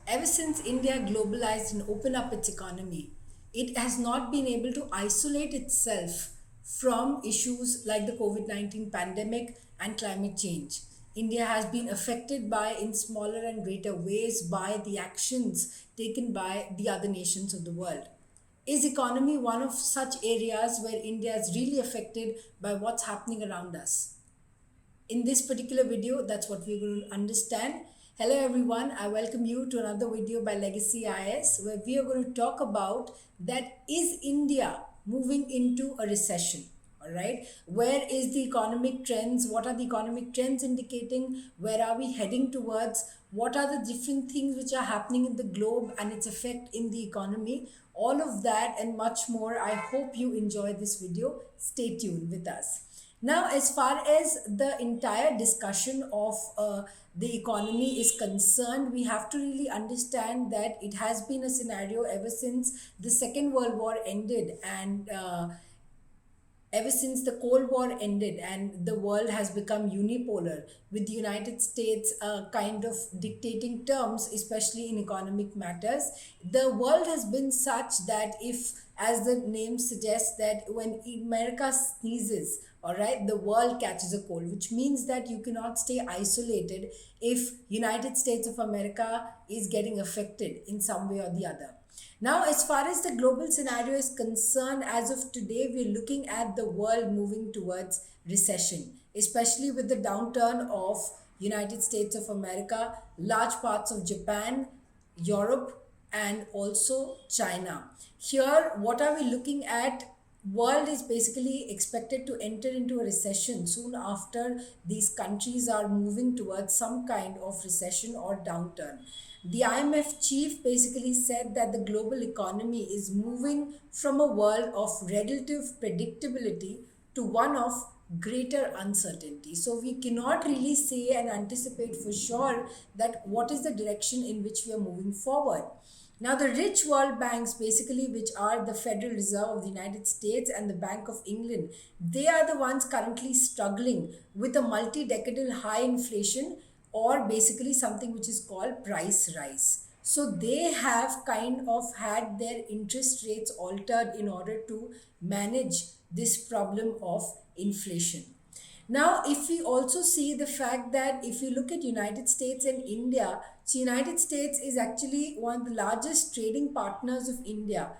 Ever since India globalized and opened up its economy, it has not been able to isolate itself from issues like the COVID 19 pandemic and climate change. India has been affected by, in smaller and greater ways, by the actions taken by the other nations of the world. Is economy one of such areas where India is really affected by what's happening around us? In this particular video, that's what we're going to understand. Hello everyone, I welcome you to another video by Legacy IAS where we are going to talk about that is India moving into a recession. All right, where is the economic trends? What are the economic trends indicating? Where are we heading towards? What are the different things which are happening in the globe and its effect in the economy? All of that and much more. I hope you enjoy this video. Stay tuned with us. Now, as far as the entire discussion of the economy is concerned, we have to really understand that it has been a scenario ever since the Second World War ended and ever since the Cold War ended and the world has become unipolar, with the United States kind of dictating terms, especially in economic matters, the world has been such that if, as the name suggests, that when America sneezes, all right, the world catches a cold, which means that you cannot stay isolated if United States of America is getting affected in some way or the other. Now, as far as the global scenario is concerned, as of today, we're looking at the world moving towards recession, especially with the downturn of United States of America, large parts of Japan, Europe, and also China. Here, what are we looking at? World is basically expected to enter into a recession soon after these countries are moving towards some kind of recession or downturn. The IMF chief basically said that the global economy is moving from a world of relative predictability to one of greater uncertainty. So we cannot really say and anticipate for sure that what is the direction in which we are moving forward. Now, the rich world banks, basically, which are the Federal Reserve of the United States and the Bank of England, they are the ones currently struggling with a multi-decadal high inflation or basically something which is called price rise. So they have kind of had their interest rates altered in order to manage this problem of inflation. Now, if we also see the fact that if you look at United States and India, so United States is actually one of the largest trading partners of India,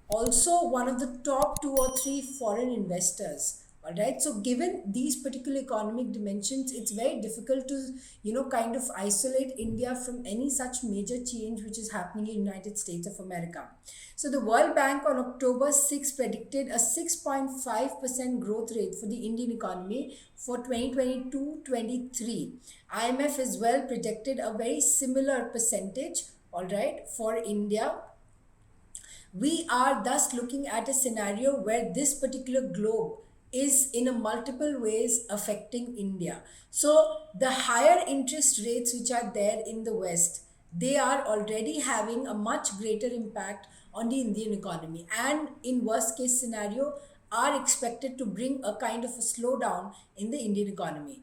also one of the top two or three foreign investors. All right, so given these particular economic dimensions, it's very difficult to kind of isolate India from any such major change which is happening in United States of America. So the World Bank on October 6 predicted a 6.5% growth rate for the Indian economy for 2022-23. IMF as well projected a very similar percentage, all right, for India. We are thus looking at a scenario where this particular globe is in a multiple ways affecting India. So the higher interest rates which are there in the West, they are already having a much greater impact on the Indian economy, and in worst case scenario are expected to bring a kind of a slowdown in the Indian economy.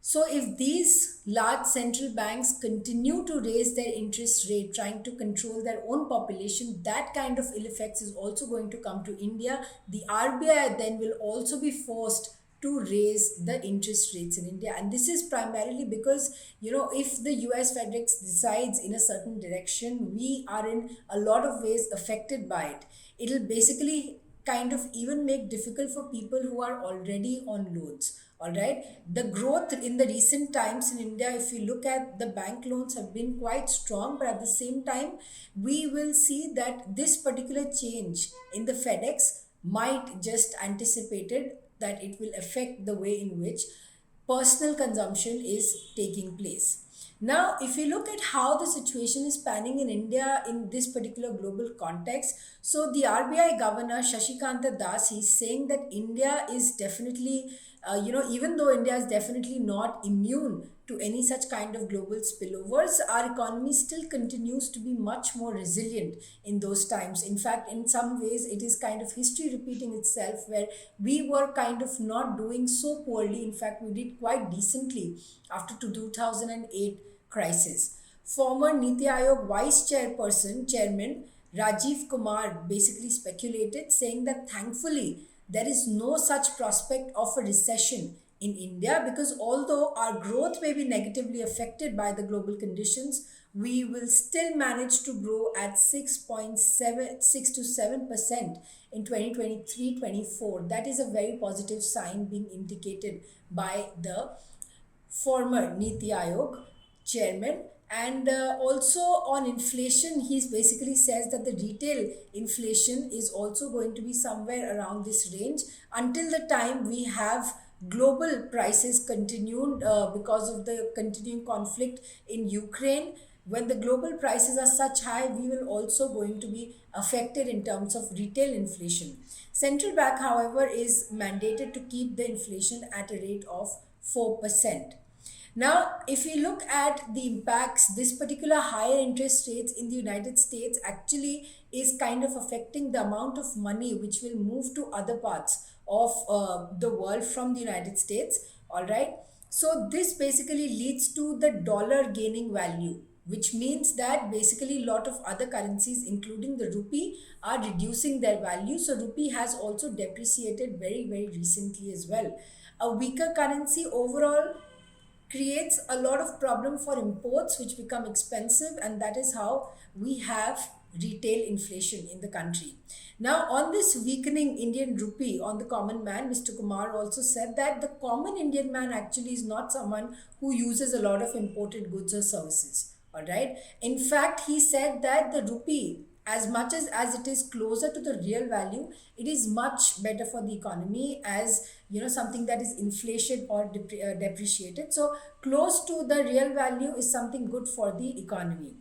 So, if these large central banks continue to raise their interest rate, trying to control their own population, that kind of ill effects is also going to come to India. The RBI then will also be forced to raise the interest rates in India. And this is primarily because, if the US FedEx decides in a certain direction, we are in a lot of ways affected by it. It'll basically kind of even make difficult for people who are already on loans. All right, the growth in the recent times in India, if you look at the bank loans, have been quite strong, but at the same time we will see that this particular change in the FedEx might just anticipated that it will affect the way in which personal consumption is taking place. Now, if you look at how the situation is panning in India in this particular global context, so the RBI governor Shashikanta Das, he's saying that India is definitely, even though India is definitely not immune to any such kind of global spillovers, our economy still continues to be much more resilient in those times. In fact, in some ways, it is kind of history repeating itself where we were kind of not doing so poorly. In fact, we did quite decently after 2008 crisis. Former Niti Aayog chairman Rajiv Kumar basically speculated, saying that thankfully there is no such prospect of a recession in India, because although our growth may be negatively affected by the global conditions, we will still manage to grow at 6.76 to 7% in 2023-24. That is a very positive sign being indicated by the former Niti Aayog chairman. And also on inflation, he basically says that the retail inflation is also going to be somewhere around this range until the time we have global prices continued because of the continuing conflict in Ukraine. When the global prices are such high, we will also going to be affected in terms of retail inflation. Central bank, however, is mandated to keep the inflation at a rate of 4%. Now, if we look at the impacts, this particular higher interest rates in the United States actually is kind of affecting the amount of money which will move to other parts of the world from the United States. All right. So, this basically leads to the dollar gaining value, which means that basically a lot of other currencies, including the rupee, are reducing their value. So, rupee has also depreciated very, very recently as well. A weaker currency overall creates a lot of problem for imports, which become expensive, and that is how we have retail inflation in the country. Now, on this weakening Indian rupee on the common man, Mr. Kumar also said that the common Indian man actually is not someone who uses a lot of imported goods or services. All right. In fact, he said that the rupee, as much as it is closer to the real value, it is much better for the economy, as something that is inflation or depreciated. So close to the real value is something good for the economy.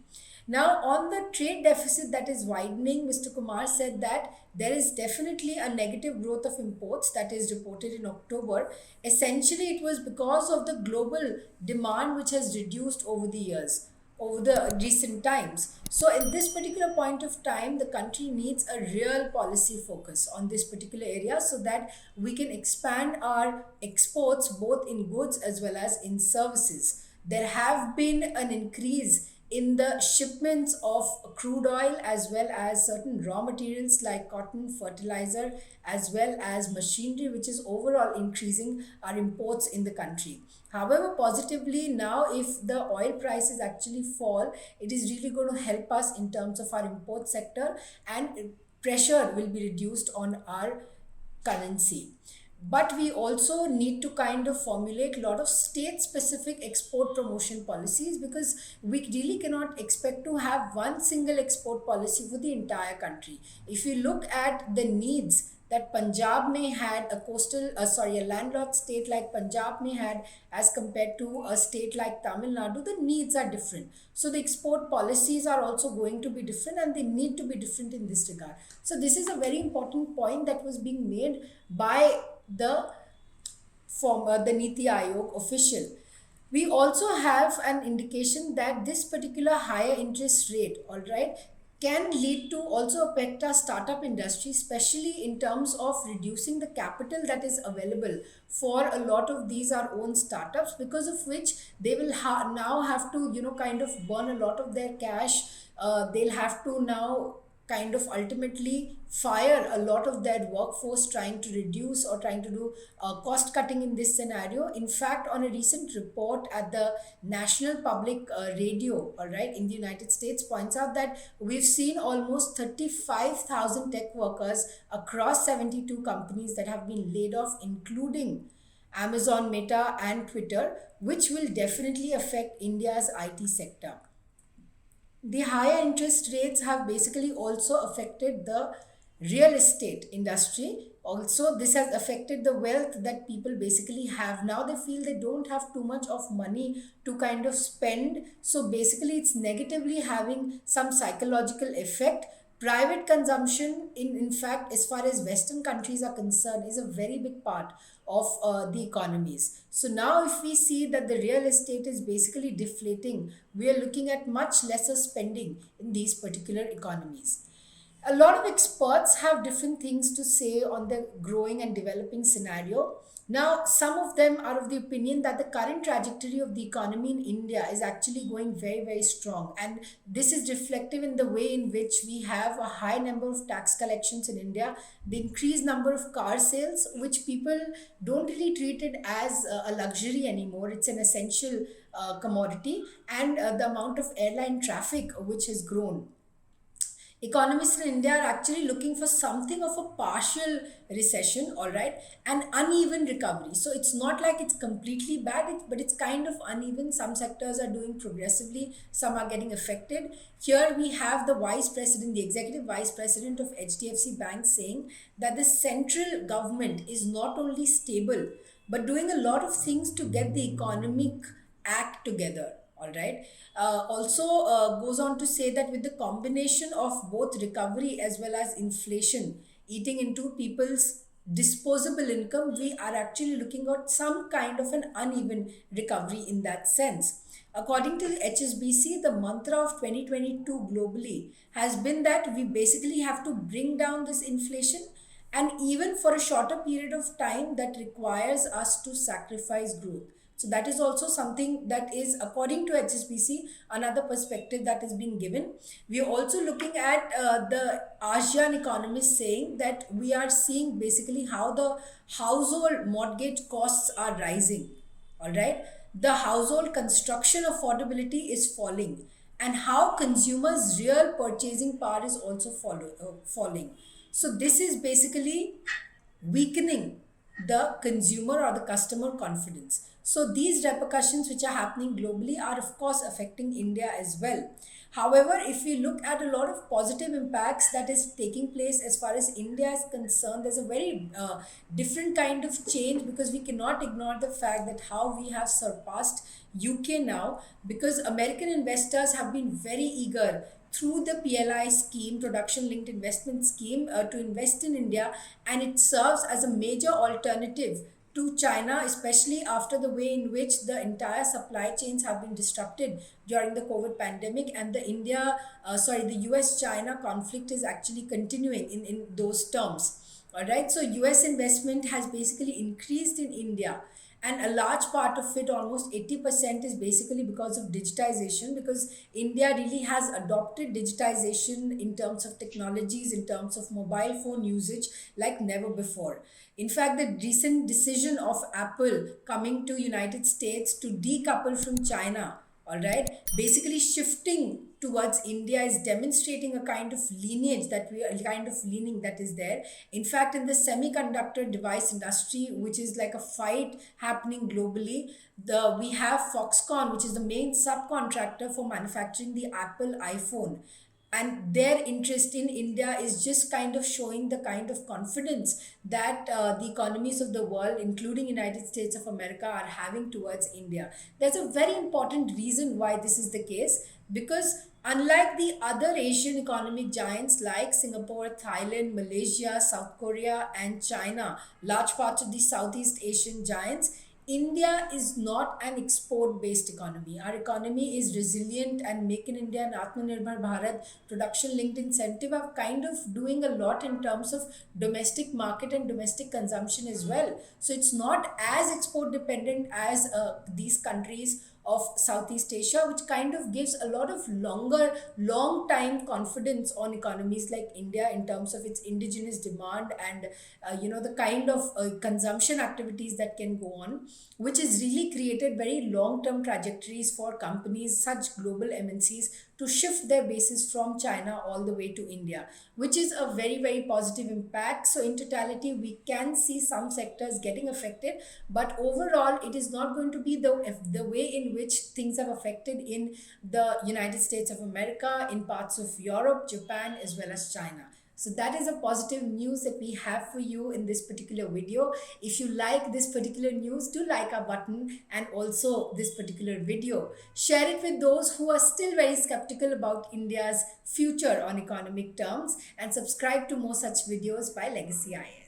Now, on the trade deficit that is widening, Mr. Kumar said that there is definitely a negative growth of imports that is reported in October. Essentially, it was because of the global demand which has reduced over the years, over the recent times. So, in this particular point of time, the country needs a real policy focus on this particular area so that we can expand our exports both in goods as well as in services. There have been an increase in the shipments of crude oil as well as certain raw materials like cotton, fertilizer, as well as machinery, which is overall increasing our imports in the country. However, positively now, if the oil prices actually fall, it is really going to help us in terms of our import sector, and pressure will be reduced on our currency. But we also need to kind of formulate a lot of state specific export promotion policies, because we really cannot expect to have one single export policy for the entire country. If you look at the needs that Punjab may had, a landlocked state like Punjab may had, as compared to a state like Tamil Nadu, the needs are different. So the export policies are also going to be different, and they need to be different in this regard. So this is a very important point that was being made by the former the Niti Aayog official. We also have an indication that this particular higher interest rate, all right, can lead to also affect our startup industry, especially in terms of reducing the capital that is available for a lot of these our own startups, because of which they will now have to kind of burn a lot of their cash. They'll have to now kind of ultimately fire a lot of their workforce, trying to reduce or trying to do cost cutting in this scenario. In fact, on a recent report at the National Public Radio, all right, in the United States, points out that we've seen almost 35,000 tech workers across 72 companies that have been laid off, including Amazon, Meta, and Twitter, which will definitely affect India's IT sector. The higher interest rates have basically also affected the real estate industry. Also, this has affected the wealth that people basically have. Now they feel they don't have too much of money to kind of spend. So basically, it's negatively having some psychological effect. Private consumption, in fact, as far as Western countries are concerned, is a very big part of the economies. So now if we see that the real estate is basically deflating, we are looking at much lesser spending in these particular economies. A lot of experts have different things to say on the growing and developing scenario. Now, some of them are of the opinion that the current trajectory of the economy in India is actually going very, very strong. And this is reflective in the way in which we have a high number of tax collections in India, the increased number of car sales, which people don't really treat it as a luxury anymore. It's an essential commodity, and the amount of airline traffic which has grown. Economists in India are actually looking for something of a partial recession, all right, and uneven recovery. So it's not like it's completely bad, but it's kind of uneven. Some sectors are doing progressively, some are getting affected. Here we have the vice president, the executive vice president of HDFC Bank, saying that the central government is not only stable but doing a lot of things to get the economic act together, all right. Also goes on to say that with the combination of both recovery as well as inflation eating into people's disposable income, we are actually looking at some kind of an uneven recovery in that sense. According to the HSBC, the mantra of 2022 globally has been that we basically have to bring down this inflation, and even for a shorter period of time that requires us to sacrifice growth. So that is also something that is, according to HSBC, another perspective that is being given. We are also looking at the ASEAN economists saying that we are seeing basically how the household mortgage costs are rising. All right, the household construction affordability is falling, and how consumers' real purchasing power is also falling. So this is basically weakening the consumer or the customer confidence. So these repercussions which are happening globally are of course affecting India as well. However, if we look at a lot of positive impacts that is taking place as far as India is concerned, there's a very different kind of change, because we cannot ignore the fact that how we have surpassed UK now, because American investors have been very eager through the PLI scheme, production linked investment scheme, to invest in India, and it serves as a major alternative to China, especially after the way in which the entire supply chains have been disrupted during the COVID pandemic, and the US China conflict is actually continuing in those terms. All right, so US investment has basically increased in India, and a large part of it, almost 80%, is basically because of digitization, because India really has adopted digitization in terms of technologies, in terms of mobile phone usage, like never before. In fact, the recent decision of Apple coming to United States to decouple from China, all right, basically shifting towards India, is demonstrating a kind of lineage that we are, kind of leaning that is there. In fact, in the semiconductor device industry, which is like a fight happening globally, the we have Foxconn, which is the main subcontractor for manufacturing the Apple iPhone, and their interest in India is just kind of showing the kind of confidence that the economies of the world, including United States of America, are having towards India. There's a very important reason why this is the case, because unlike the other Asian economic giants like Singapore, Thailand, Malaysia, South Korea, and China, large parts of the Southeast Asian giants, India is not an export based economy. Our economy is resilient, and Make in India and Atmanirbhar Bharat production linked incentive are kind of doing a lot in terms of domestic market and domestic consumption as well. So it's not as export dependent as these countries of Southeast Asia, which kind of gives a lot of long time confidence on economies like India in terms of its indigenous demand, and the kind of consumption activities that can go on, which has really created very long term trajectories for companies, such global MNCs, to shift their bases from China all the way to India, which is a very, very positive impact. So, in totality, we can see some sectors getting affected, but overall, it is not going to be the way in which things have affected in the United States of America, in parts of Europe, Japan, as well as China. So that is a positive news that we have for you in this particular video. If you like this particular news, do like our button and also this particular video. Share it with those who are still very skeptical about India's future on economic terms, and subscribe to more such videos by Legacy IAS.